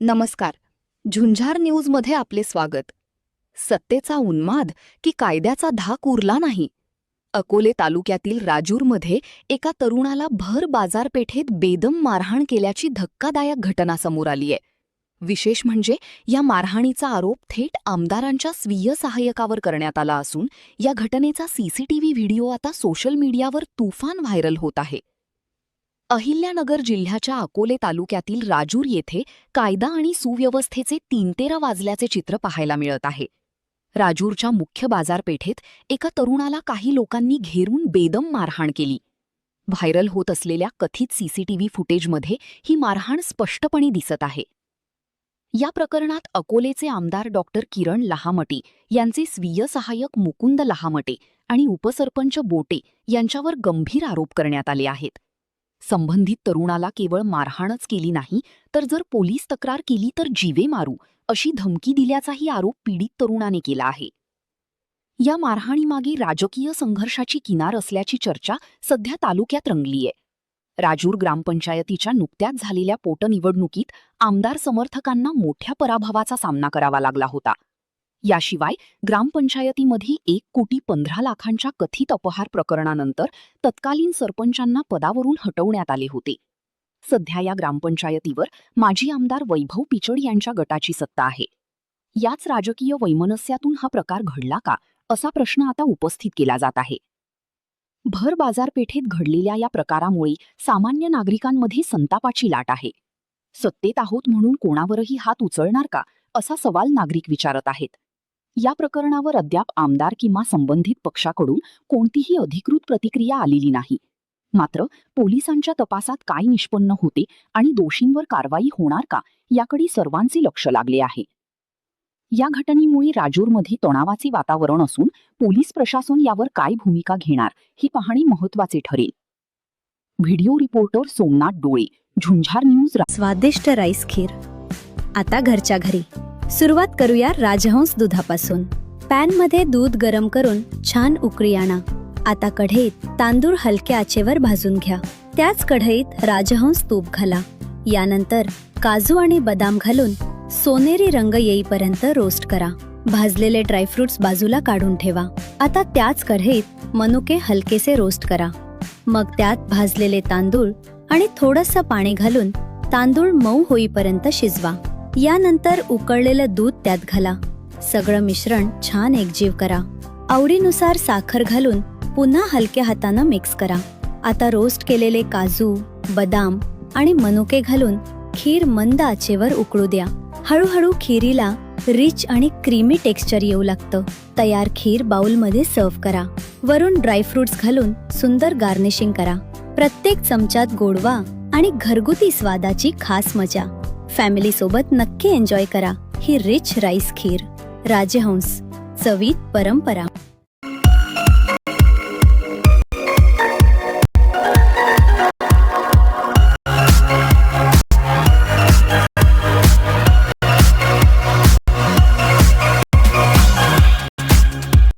नमस्कार. झुंझार न्यूजमध्ये आपले स्वागत. सत्तेचा उन्माद की कायद्याचा धाक उरला नाही? अकोले तालुक्यातील राजूरमध्ये एका तरुणाला भर बाजारपेठेत बेदम मारहाण केल्याची धक्कादायक घटना समोर आलीय. विशेष म्हणजे या मारहाणीचा आरोप थेट आमदारांच्या स्वीय सहाय्यकावर करण्यात आला असून या घटनेचा सीसीटीव्ही व्हिडिओ आता सोशल मीडियावर तुफान व्हायरल होत आहे. अहिल्यानगर जिल्ह्याच्या अकोले तालुक्यातील राजूर येथे कायदा आणि सुव्यवस्थेचे तीनतेरा वाजल्याचे चित्र पाहायला मिळत आहे. राजूरच्या मुख्य बाजारपेठेत एका तरुणाला काही लोकांनी घेरून बेदम मारहाण केली. व्हायरल होत असलेल्या कथित सीसीटीव्ही फुटेजमध्ये ही मारहाण स्पष्टपणे दिसत आहे. या प्रकरणात अकोलेचे आमदार डॉक्टर किरण लहामटे यांचे स्वीय सहाय्यक मुकुंद लहामटे आणि उपसरपंच बोटे यांच्यावर गंभीर आरोप करण्यात आले आहेत. संबंधित तरुणाला केवळ मारहाणच केली नाही, तर जर पोलीस तक्रार केली तर जीवे मारू अशी धमकी दिल्याचाही आरोप पीडित तरुणाने केला आहे. या मारहाणीमागे राजकीय संघर्षाची किनार असल्याची चर्चा सध्या तालुक्यात रंगलीय. राजूर ग्रामपंचायतीच्या नुकत्याच झालेल्या पोटनिवडणुकीत आमदार समर्थकांना मोठ्या पराभवाचा सामना करावा लागला होता. याशिवाय ग्रामपंचायतीमध्ये 1,15,00,000च्या कथित अपहार प्रकरणानंतर तत्कालीन सरपंचांना पदावरून हटवण्यात आले होते. सध्या या ग्रामपंचायतीवर माजी आमदार वैभव पिचड यांच्या गटाची सत्ता आहे. याच राजकीय वैमनस्यातून हा प्रकार घडला का, असा प्रश्न आता उपस्थित केला जात आहे. भर बाजारपेठेत घडलेल्या या प्रकारामुळे सामान्य नागरिकांमध्ये संतापाची लाट आहे. सत्तेत आहोत म्हणून कोणावरही हात उचलणार का, असा सवाल नागरिक विचारत आहेत. या प्रकरणावर अद्याप आमदार किंवा संबंधित पक्षाकडून कोणतीही अधिकृत प्रतिक्रिया आलेली नाही. मात्र पोलिसांच्या तपासात काय निष्पन्न होते आणि दोषींवर कारवाई होणार का, याकडे सर्वांचे लक्ष लागले आहे. या घटनेमुळे राजूरमध्ये तणावाचे वातावरण असून पोलीस प्रशासन यावर काय भूमिका घेणार हे पाहणे महत्त्वाचे ठरेल. व्हिडिओ रिपोर्टर सोमनाथ डोळे, झुंझार न्यूज. स्वादिष्ट राईस खीर आता घरच्या घरी. सुरुवात करूया राजहंस दुधापासून. पॅनमध्ये दूध गरम करून छान उकळी आणा. आता कढईत तांदूळ हलक्या आचेवर भाजून घ्या. त्याच कढईत राजहंस तूप घाला. यानंतर काजू आणि बदाम घालून सोनेरी रंग येईपर्यंत रोस्ट करा. भाजलेले ड्रायफ्रुट्स बाजूला काढून ठेवा. आता त्याच कढईत मनुके हलकेसे रोस्ट करा. मग त्यात भाजलेले तांदूळ आणि थोडंसं पाणी घालून तांदूळ मऊ होईपर्यंत शिजवा. यानंतर उकळलेलं दूध त्यात घाला. सगळं मिश्रण छान एकजीव करा. आवडीनुसार साखर घालून पुन्हा हलक्या हातानं मिक्स करा. आता रोस्ट केलेले काजू, बदाम आणि मनुके घालून खीर मंद आचेवर उकळू द्या. हळूहळू खीरीला रिच आणि क्रीमी टेक्स्चर येऊ लागतं. तयार खीर बाउलमध्ये सर्व्ह करा. वरून ड्रायफ्रुट्स घालून सुंदर गार्निशिंग करा. प्रत्येक चमच्यात गोडवा आणि घरगुती स्वादाची खास मजा. फॅमिली सोबत नक्की एन्जॉय करा ही रिच राईस खीर. राजहंस, चवीत परंपरा.